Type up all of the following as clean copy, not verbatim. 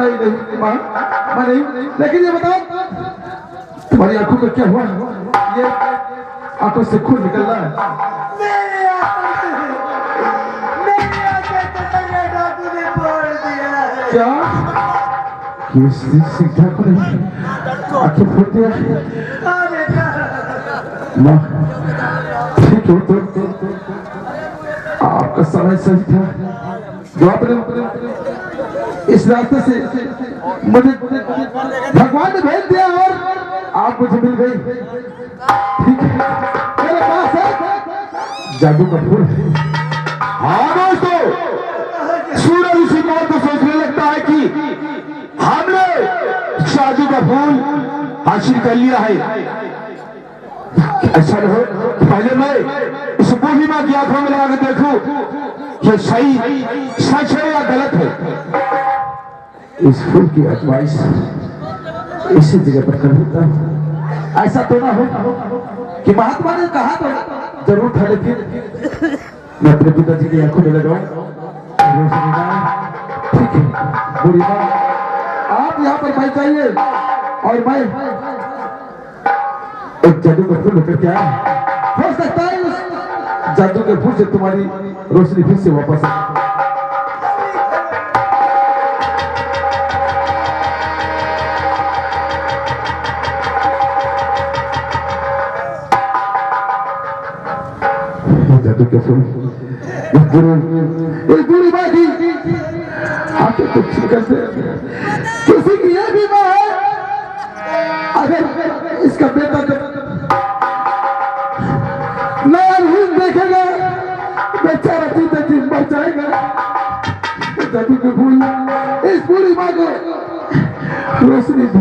नहीं माँ, मैं नहीं। लेकिन ये बताओ तुम्हारी आंखों में क्या हुआ? ये आंखों से खून निकल रहा है। मेरी आंखें तो मेरे डाकू ने फोड़ दिया है। क्या ये सीधा को नहीं आंखें फोड़ दिया? हाँ बेटा। माँ ठीक हो तो आपका समय सही था जो आपने इस रास्ते से मुझे भगवान ने भेज दिया और आप मुझे मिल गई। ठीक है मेरे पास है जादू का फूल। हाँ दोस्तों, सूरज इसी बात को सोचने लगता है कि हमने जादू का फूल हासिल कर लिया है। ऐसा रहो पहले मैं इस बूढ़ी माँ की आंखों में लगा के देखूं ये सही सच है या गलत है। इस फूल की अजमाइश इसी जगह पर कर देता हूं। ऐसा तो ना हो कि महात्मा ने कहा तो जरूर था, लेकिन मैं अपने पिताजी की आंखों में लगाऊं। ठीक है बूढ़ी माँ, आप यहाँ पर बैठ जाइए और मैं एक जादू का फूल लेकर के आया। हो सकता है उस जादू के फूल से तुम्हारी रोशनी फिर से वापस आए। जादू के फूल इस बुरी माँ की आंखें कुछ करते किसी की यह भी माँ है, अगर इसका बेटा नया देखेगा बेचारा जीते जी मर जाएगा। जादू के फूल इस बुरी माँ को रोशनी दे।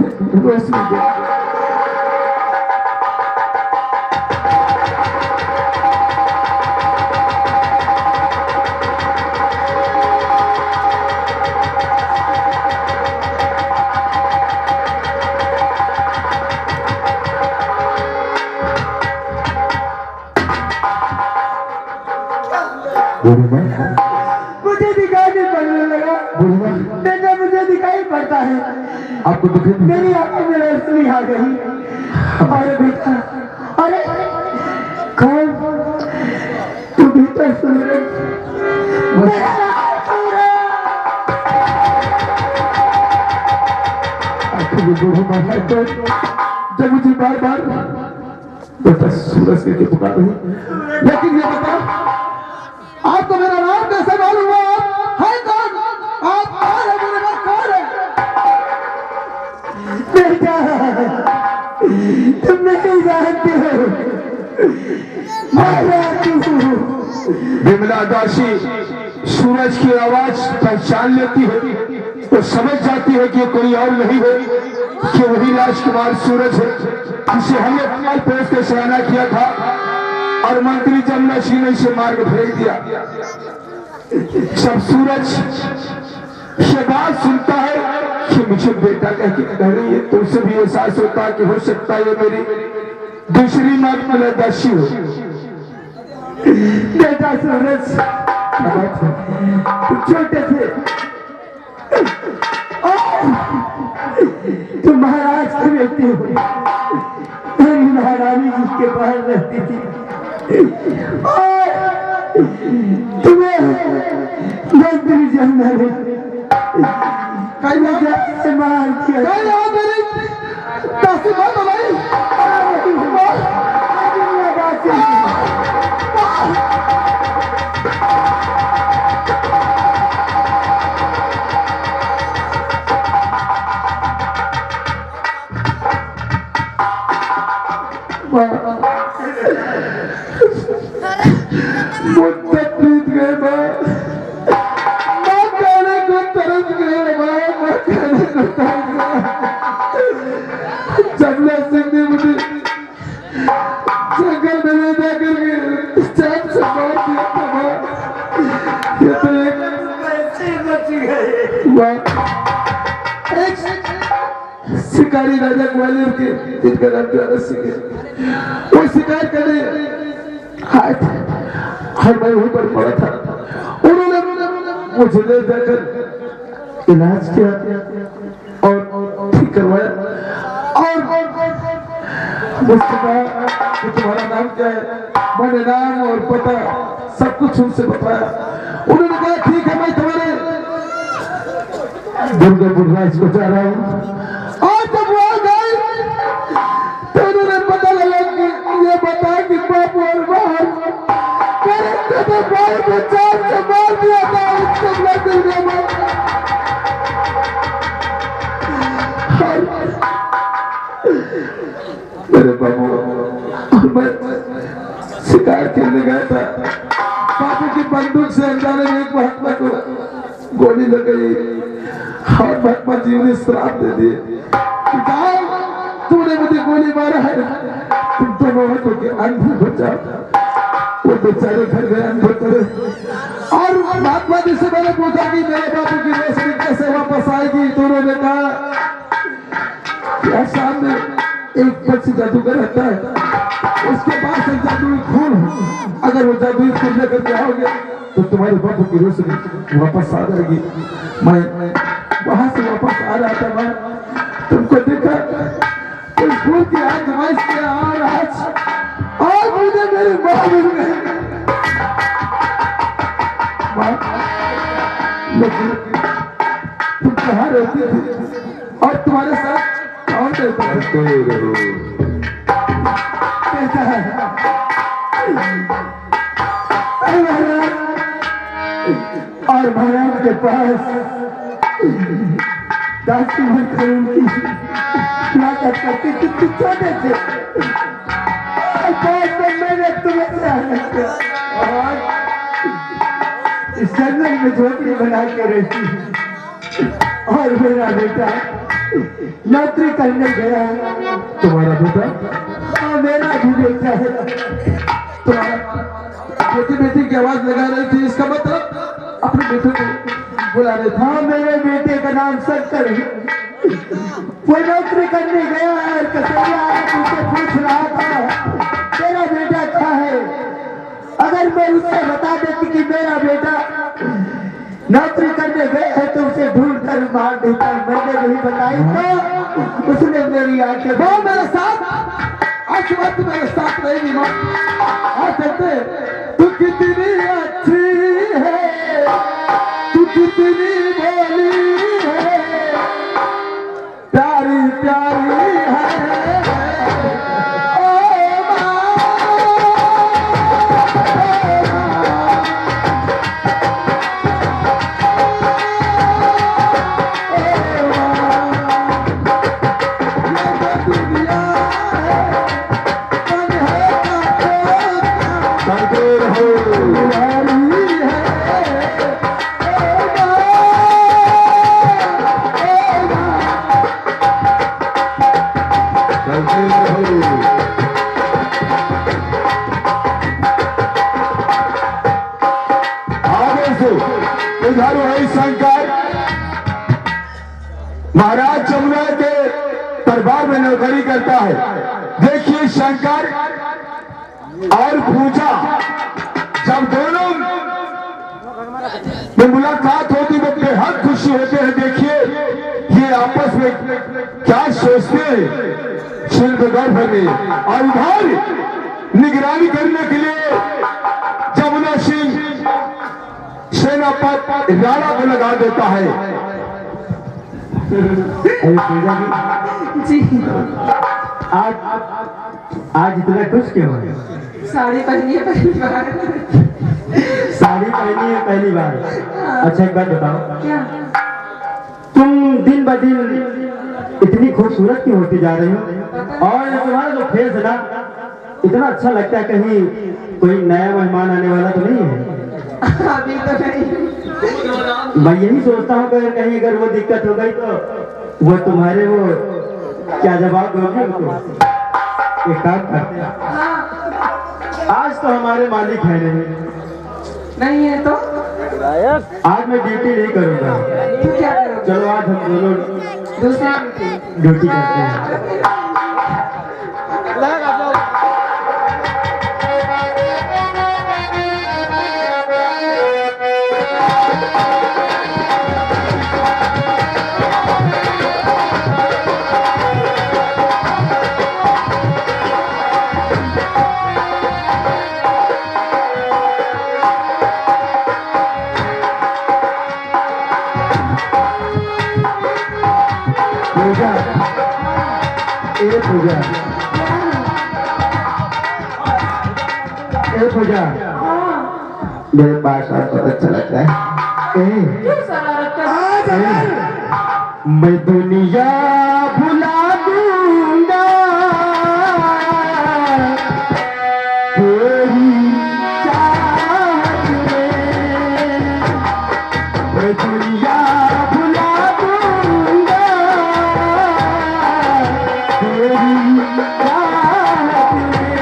मुझे दिखाई नहीं पड़ने लगा बेटा, मुझे दिखाई पड़ता है। आपको दिखे मेरी आंखों में रोशनी आ गई। अरे बेटा, अरे कौन तू? भीतर सूरज, जब मुझे बार बार बेटा सूरज के पुकार रही। लेकिन ये बताओ आपको मेरा नाम कैसे मालूम हुआ? आप है कौन? आप कौन है? मेरे पास कौन है? बेटा तुम नहीं जानते हो, मैं जानती हूँ। विमला दासी सूरज की आवाज पहचान लेती है तो समझ जाती है कि कोई और नहीं है कि वही राजकुमार सूरज है जिसे हमने कमाल पेश के सराहना किया था और मंत्री जमुना सिंह ने इसे मार के भेज दिया। सब सूरज ये बात सुनता है कि मुझे बेटा कह के कह रही है तो उसे भी एहसास होता है कि हो सकता है ये मेरी दूसरी माँ विमला दासी हो। बेटा सूरज, तुम छोटे थे, तुम महाराज के बेटे हो। मेरी महारानी जिसके बाहर रहती थी और तुम्हें मंत्री जमुना ने कई वजह से मार दिया। मुझसे प्रीत गए मैं कहने को तरस गए, मैं कहने को तरस गया। जमुना सिंह ने मुझे जंगल में ले जाकर के चाप से मार दिया था। ये तो एक शिकारी राजा ग्वालियर के जिनका नाम प्यारा सिंह है, वो शिकार करने आए थे और मैं वहीं पर पड़ा था। उन्होंने मुझे ले जाकर इलाज किया और ठीक करवाया और मुझसे कहा कि तुम्हारा नाम क्या है। मैंने नाम और पता सब कुछ उनसे बताया। उन्होंने कहा ठीक है मैं तुम्हारे दुर्गापुर राज को जा रहा हूँ। और जब वो आ गए तो उन्होंने पता लगा कि ये बता कि बापू और बाहर तो भाई को चार से मार दिया था उसको लड़ने में। मेरे बाबू मैं शिकार खेलने गया था। बाबू की बंदूक से अनजाने में एक महात्मा को गोली लग गई और महात्मा जी ने श्राप दे दिए कि जाओ तूने मुझे गोली मारा है तुम दोनों हाथों के अंधे हो जाओ। वो बेचारे घर गए अंधे करे और महात्मा जी से मैंने पूछा कि मेरे बाबू की रोशनी कैसे वापस आएगी। तो उन्होंने कहा कि सामने एक पक्षी जादूगर रहता है उसके पास एक जादुई खून है। अगर वो जादुई खून लेकर के आओगे तो तुम्हारे बाबू की रोशनी वापस आ जाएगी। मैं वहां से वापस आ रहा था मैं तुमको देखा तो खून की आजमाइश के आज मुझे मेरी माँ मिल गई। लेकिन तुम कहाँ रहती थी और तुम्हारे साथ कौन रहता है? कैसा है और महाराज के पास 10 उम्र की लागत करती थी छोटे से तो मैंने तुम्हें इस जंगल में झोपड़ी बना के रहती और मेरा बेटा नौकरी करने गया। तुम्हारा बेटा? हाँ मेरा भी बेटा है। तुम्हारा बेटी की आवाज लगा रही थी इसका मतलब अपने बेटे को बुला रहे थे। हाँ मेरे बेटे का नाम शंकर है। वो नौकरी करने गया है कसौलिया तुझसे पूछ रहा था तेरा बेटा क्या है। अगर मैं उससे बता देती कि मेरा बेटा नौकरी करने गए है तो उसे ढूंढ कर मार देता। मैंने नहीं बताई तो उसने मेरी आंखें वो मेरे साथ आज बात मेरे साथ रहेगी माँ। आज चलते तू कितनी अच्छी है तू कितनी बोली है प्यारी प्यारी है। महाराज जमुना के दरबार में नौकरी करता है। देखिए शंकर और पूजा जब दोनों में मुलाकात होती तो बेहद खुशी होते हैं। देखिए ये आपस में क्या सोचते हैं शिल्पकार में। और उधर निगरानी करने के लिए जमुना सिंह सेनापति राणा को लगा देता है। जी आज इतना खुश क्यों है? साड़ी पहनी है पहली बार। साड़ी पहनी है पहली बार। अच्छा एक बात बताओ क्या? तुम दिन ब दिन इतनी खूबसूरत क्यों होती जा रही हो और तुम्हारा जो फेस है ना इतना अच्छा लगता है। कहीं कोई नया मेहमान आने वाला तो नहीं है? अभी तो नहीं। मैं यही सोचता हूँ कि कहीं अगर वो दिक्कत हो गई तो वो तुम्हारे वो क्या जवाब दोगे उनको? एक काम करते हैं आज तो हमारे मालिक है नहीं है तो आज मैं ड्यूटी नहीं करूँगा। तू क्या करोगे? चलो आज हम दोनों दूसरी ड्यूटी करते हैं। पूजा, ए पूजा, ए पूजा, मेरे पास आपको अच्छा लगता है। क्यों शरारत कर रहा है? मैं दुनिया भुला दूंगा तेरी चाहत में, मैं दुनिया भुला दूंगा तेरी चाहत में,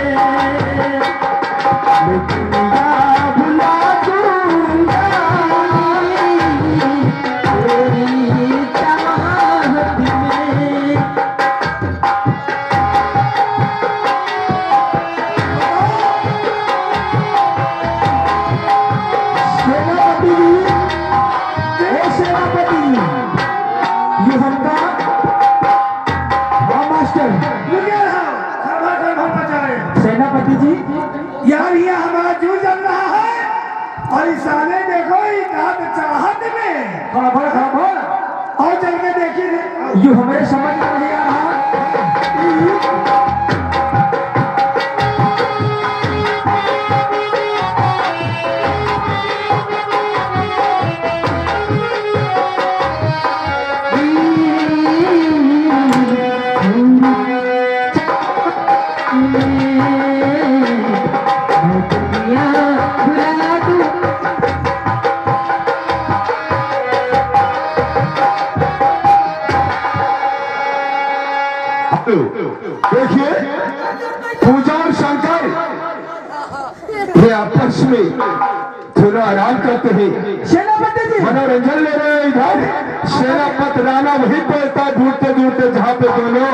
मैं दुनिया भुला दूंगा तेरी चाहत में। सेनापति जी, ए सेनापति जी, ये हमका, हाँ मास्टर, सेनापति जी, यार ये हमारा जू चल रहा है और इस साले देखो चाहत में खबर खबर, और चल के देखिए ये हमें समझ में नहीं आ रहा। देखिए पूजा और शंकर ये आपस में थोड़ा आराम करते हैं, सेनापति जी मनोरंजन ले रहे हैं। इधर सेनापति राणा वहीं पहुंचता ढूंढते ढूंढते जहाँ पे दोनों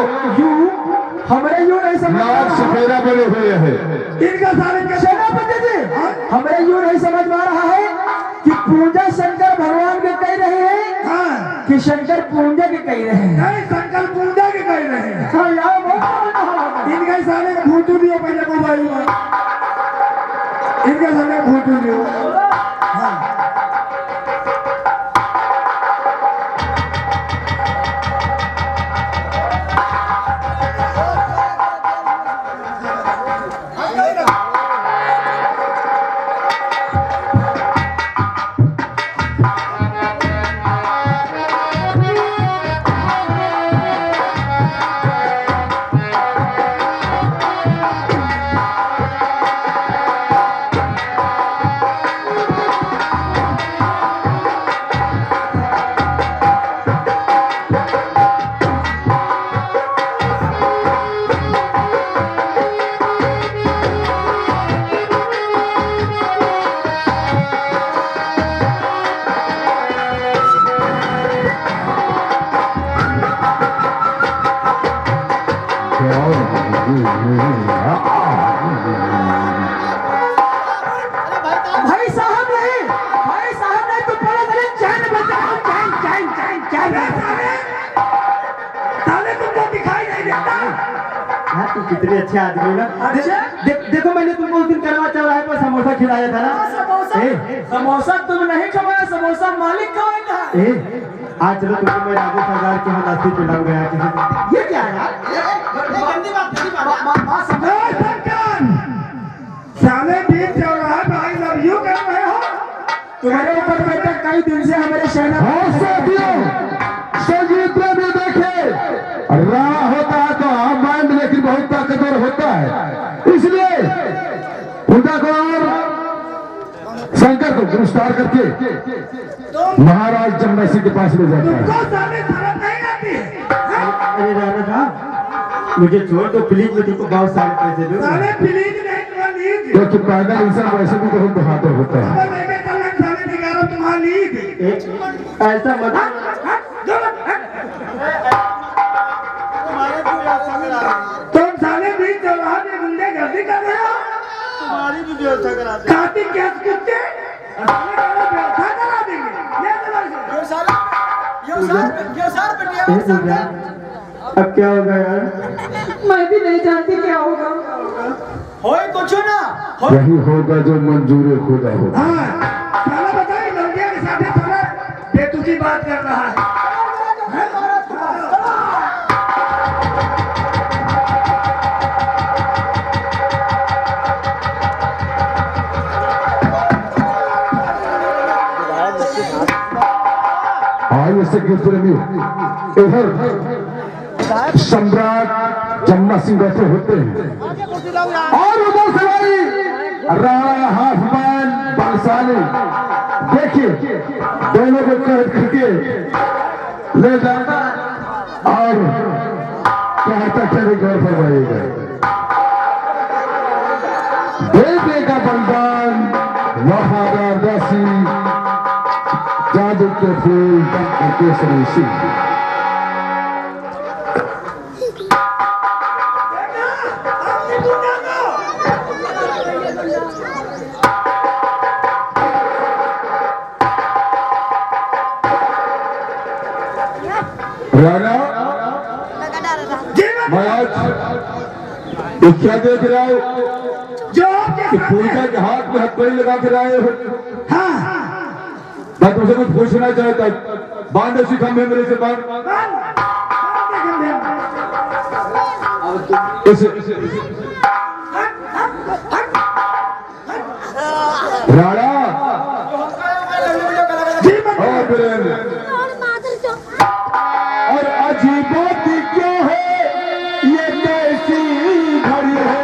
हमारे यूं नहीं समझ लाल सफेरा बने हुए हैं। इनका साले का सेनापति जी, हमें यूं नहीं समझ में आ रहा है कि पूजा शंकर भगवान के कह रहे हैं हाँ कि शंकर पूजा के कह रहे हैं। नहीं संकल्प पूजा के कह रहे हैं। हाँ यार बहुत इनका साले का भूतू दियो पहले मोबाइल में, इनका साले का भूतू दियो। भाई साहब नहीं, भाई साहब नहीं, तुम पहले पहले चैन बजाओ, चैन चैन चैन चैन। साले तुमको दिखाई नहीं देता। हाँ तुम कितने अच्छे आदमी हो ना। अच्छा? देखो मैंने तुमको उस दिन करवा चौराहे पर समोसा खिलाया था ना। समोसा तुम नहीं खवाया, समोसा मालिक खवाएगा। आज चलो तुमको मैं राजू सरदार के यहाँ नाश्ते पिलाऊंगा यार। ये क्या है यार? साले बीच चौराहे पे आई लव यू कर रहे हो। तुम्हारे ऊपर बेटा कई दिन से हमारे सेना और साथियों, संगीत में भी देखे राणा होता है तो आर्माइंड लेकिन बहुत ताकतवर होता है, इसलिए पूजा को और शंकर को गिरफ्तार करके महाराज जमुना सिंह के पास ले जाता है। तुमको साले शर्म नहीं आती है? अरे राणा साहब मुझे छोड़ दो प्लीज, मैं तुमको बहुत सारे पैसे दूंगा। साले प्लीज नहीं तुम्हारा लीज। क्योंकि पैदल इंसान वैसे भी बहुत बहादुर होता है। अब लेके चल रहे साले दिखारो तुम्हारा लीज। ऐसा मत तुम साले बीच चौराहे पे गुंडे गर्दी कर रहे हो। तुम्हारी भी व्यवस्था करा दे। काती कैस कुत्ते साले का व्यवस्था करा देंगे। ले चलो इसे। अब क्या होगा यार? मैं भी नहीं जानती क्या होगा। वही होगा जो मंजूर खुदा होगा। हाँ साला बताइए लड़कियां के साथ साला बेतु प्रेम की बात कर रहा है। आइए संगीत प्रेमी, इधर सम्राट जमुना सिंह बैठे होते हैं और उधर से भाई राणा हाफमान बलसानी। देखिए दोनों को कैद करके ले जाता और कहता चले गौर फरमाइएगा, बेटे का बलिदान वफादार दासी जादू के फूल के सनेशी। राणा मैं आज ये क्या देख रहा हूँ जो कि पूजा के हाथ में हथकड़ी लगा के आए हो। हाँ मैं तुमसे कुछ पूछना चाहता बांध ऐसी खंभे मेरे से बांध राणा और अजीब बात क्यों है, ये कैसी घड़ी है।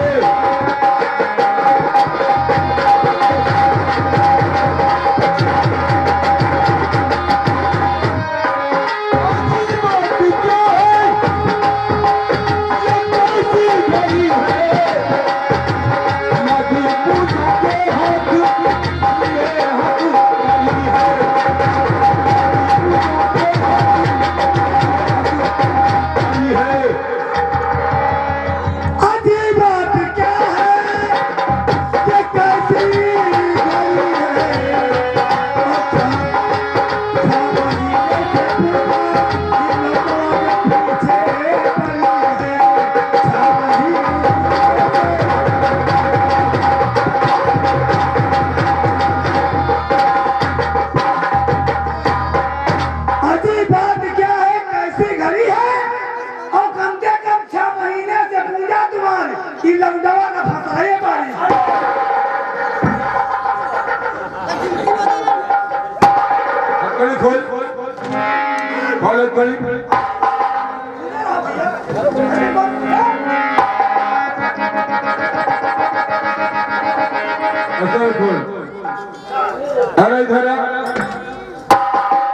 अरे इधर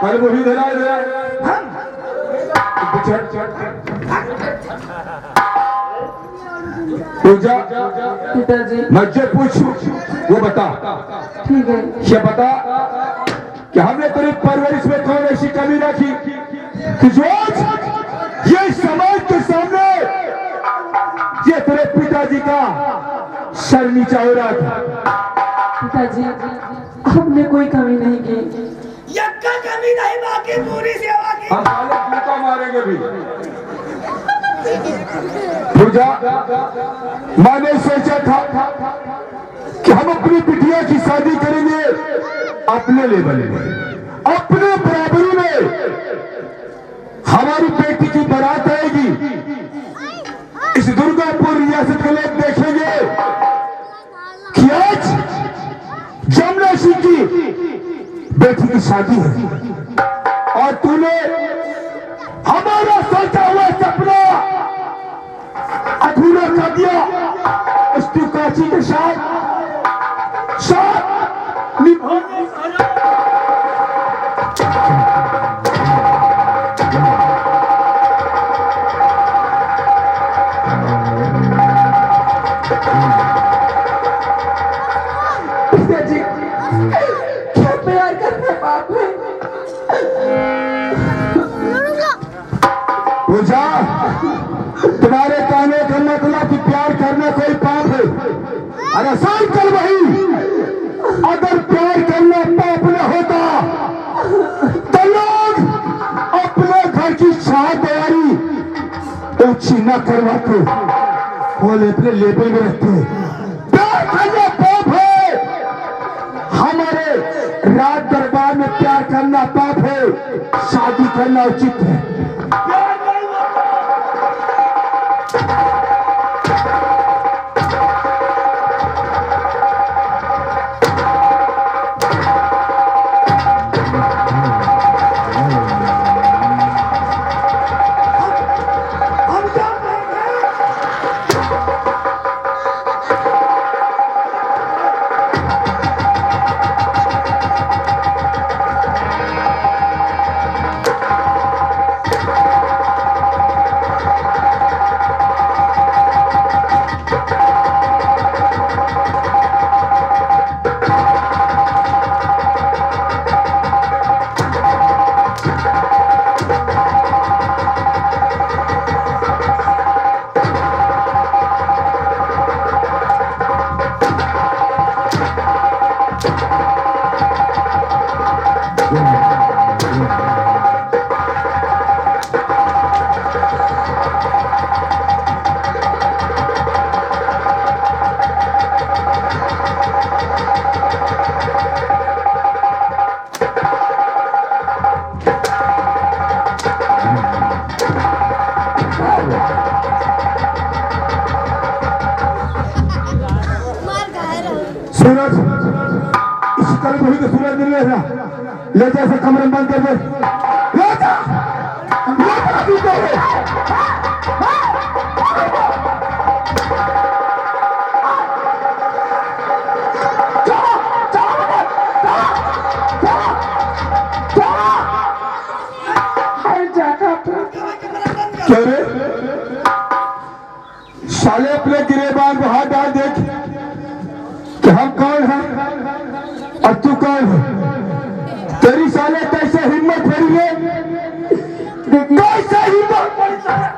वही इधर पूजा पिताजी मैं जो पूछूं वो बता। ठीक है। ये बता कि हमने तेरी परवरिश में कौन ऐसी कमी रखी कि जो ये समाज के सामने ये तेरे पिताजी का सर नीचा हो रहा था। पिताजी हमने कोई कमी नहीं की। यक्का कमी नहीं, बाकी पूरी सेवा की। हम साले जूता मारेंगे भी। पूजा मैंने सोचा था कि हम अपनी बिटिया की शादी करेंगे अपने लेवल में, अपने बराबरी में। हमारी बेटी की बारात आएगी, इस दुर्गापुर रियासत के लोग देखेंगे कि आज जमुना सिंह की बेटी की शादी है और तूने हमारा सोचा हुआ सपना अधूरा कर दिया। उसकी काची के साथ निभाने पिताजी क्या प्यार करना पाप है? पूजा तुम्हारे कहने का मतलब कि प्यार करना कोई पाप है? अरे साल कर वही, अगर प्यार करना पाप न होता तो लोग अपने घर की चारदीवारी ऊंची न करवाते, वो अपने लेबल में रखते। प्यार करना पाप है। हमारे राज दरबार में प्यार करना पाप है, शादी करना उचित है। सूरज, इसी तरह वही तो सूरज मिल रहा था। ले जा ऐसे कमरे में बंद कर दे। ले जा, ले जा पीते हुए। क्या रे? साले अपने गिरेबान को हाथ डाल देख कि हम कौन हैं और तू कौन है। तेरी साले कैसे हिम्मत भरी है, कैसे हिम्मत भरी साले।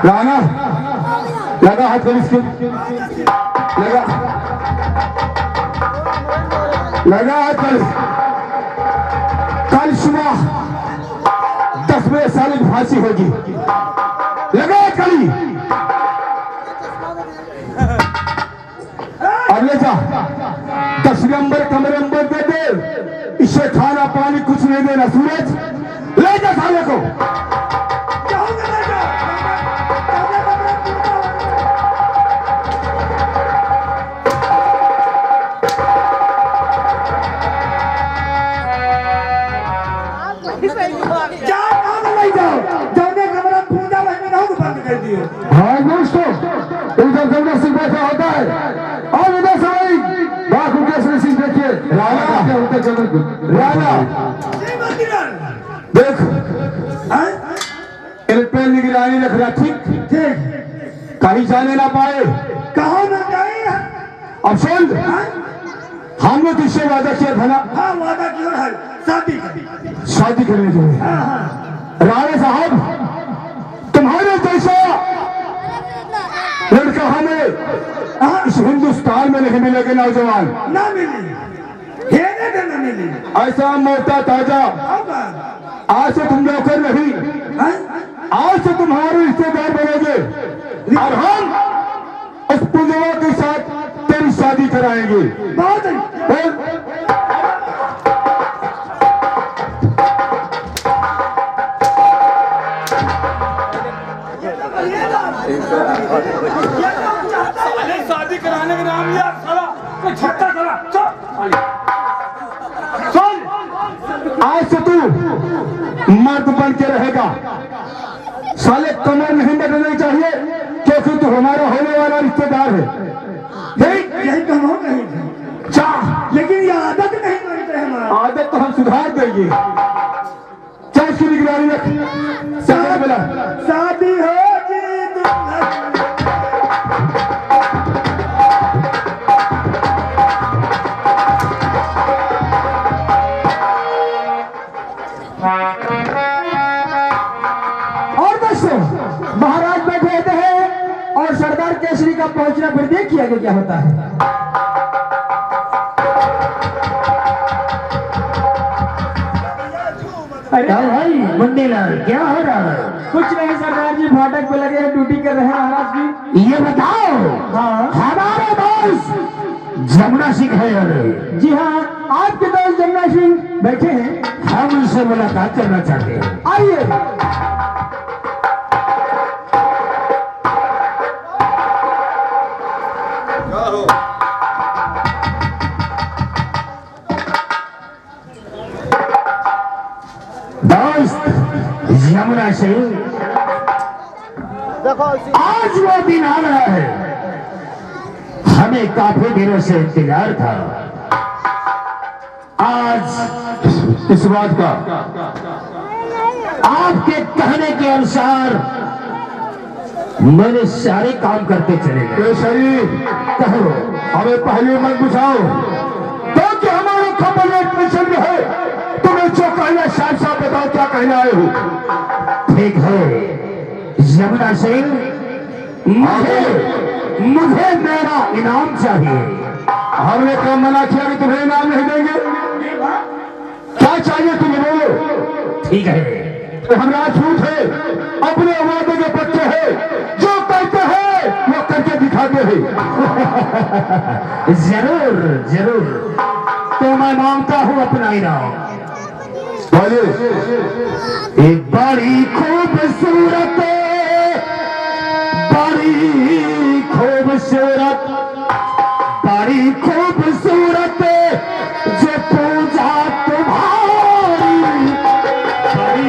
राणा, लगा हाथ पुलिस के, लगा हाथ पुलिस। कल सुबह 10 बजे साले की फांसी होगी। लगा हाथ कली और ले जा। 10 नंबर कमरे में बंद दे दे। इसे खाना पानी कुछ नहीं देना। सूरज, ले जा साले को। हाँ दोस्तों, उधर दौरा सिंह बैठा होता है और उधर से वही बाखू केसरी सिंह देखिए। राणा देख, इन पे निगरानी रख रहा। ठीक ठीक, कहीं जाने ना पाए। कहाँ ना जाए? अब सुन, हमने तुझसे वादा किया था ना। हाँ, वादा किया है, शादी करने के लिए। राणा साहब, तुम्हारे जैसा लड़का हमें इस हिंदुस्तान में नहीं मिलेगा। नौजवान ना मिली, ना मिली। ऐसा मोटा ताजा। आज से तुम नौकर नहीं, आज से तुम्हारे रिश्तेदार बनेंगे और हम उस पुलवा के साथ तेरी शादी कराएंगे। बहुत शादी कराने के नाम यार साला कोई छक्का साला। सुन, आज से तू मर्द बन के रहेगा। साले कमर नहीं बदलनी चाहिए क्योंकि तू हमारा होने वाला रिश्तेदार है। यही कम हो नहीं चाह, लेकिन ये आदत नहीं बनते हमारा। आदत तो हम सुधार देंगे। चाहे इसकी निगरानी रख। शादी होगी और दोस्तों, महाराज बैठे हैं आगे क्या होता है। अरे क्या भाई मुंडीलाल, क्या हो रहा है? कुछ नहीं सरदार जी, फाटक पे लगे हैं, ड्यूटी कर रहे हैं महाराज की। ये बताओ, हाँ हमारे दोस्त जमुना सिंह है अरे जी हाँ, आपके दोस्त जमुना सिंह बैठे हैं, हम उनसे मुलाकात करना चाहते हैं। आइए। दोस्त यमुना सिंह, आज वो दिन आ रहा है, हमें काफी दिनों से इंतजार था। आज इस बात का आपके कहने के अनुसार मैंने सारे काम करके चले गए। केसरी, कहो हमें पहले मत बुझाओ, क्योंकि हमारे खबर में टेंशन में है। तुम्हें जो कहना साफ साफ बताओ, क्या कहना आए हो। ठीक है यमुना सिंह, मुझे मेरा इनाम चाहिए। हमने कब मना किया कि तुम्हें इनाम नहीं देंगे? क्या चाहिए तुम्हें, बोलो। ठीक है, तो हम राजपूत है, अपने वादे के पक्के हैं, जो कहते हैं वो करके दिखाते हैं। जरूर जरूर, तो मैं मांगता हूँ अपना इनाम। बोलिए। एक बड़ी खूबसूरत, बड़ी खूबसूरत, बड़ी खूबसूरत जो पूजा तुम्हारी, बड़ी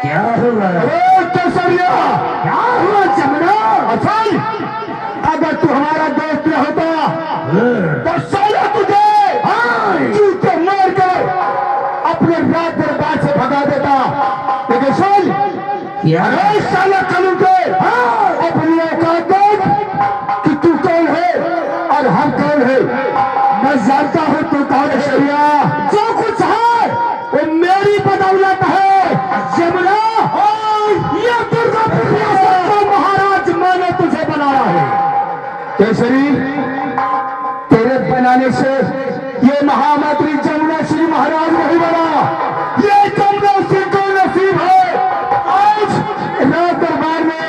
क्या हुआ? केसरिया, क्या हुआ जमुना? असल अगर तू हमारा दोस्त न होता तो साला तुझे जूते मार कर अपने रात दरबार से भगा देता। लेकिन सुन, अरे साला कलू के अपनी औकात देख कि तू कौन है और हम कौन है। मैं जानता हूँ तू कौन है। शरिया, जो कुछ है वो मेरी बदौलत है। जमुना, ये दुर्गापुर रियासत का महाराज मैंने तुझे बनाया है। केसरी, तेरे बनाने से ये महामंत्री जमुना सिंह महाराज नहीं बना, ये जमुना सिंह को नसीब है। आज राज दरबार में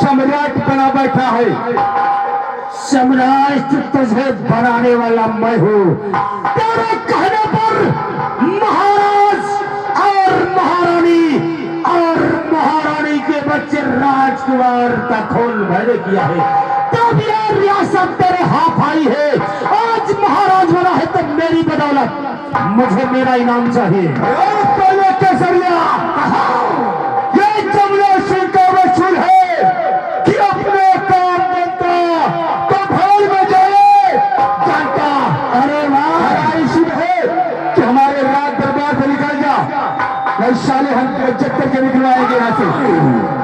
सम्राट बना बैठा है। सम्राट तुझे बनाने वाला मैं हूँ। तेरे कहने पर महाराज और महारानी के बच्चे राजकुमार का खून मैंने किया है, तब यह रियासत तेरे हाथ आई है। आज महाराज बना है तो मेरी बदौलत मुझे मेरा इनाम चाहिए। पहले केसरिया, ये जमुना सिंह का वसूल है कि अपने काम बनता तो भाल में जाए जानता। अरे वाह, इसी है कि हमारे राज दरबार से निकल जा, नहीं साले हम जब तक के निकलवाएंगे यहाँ से।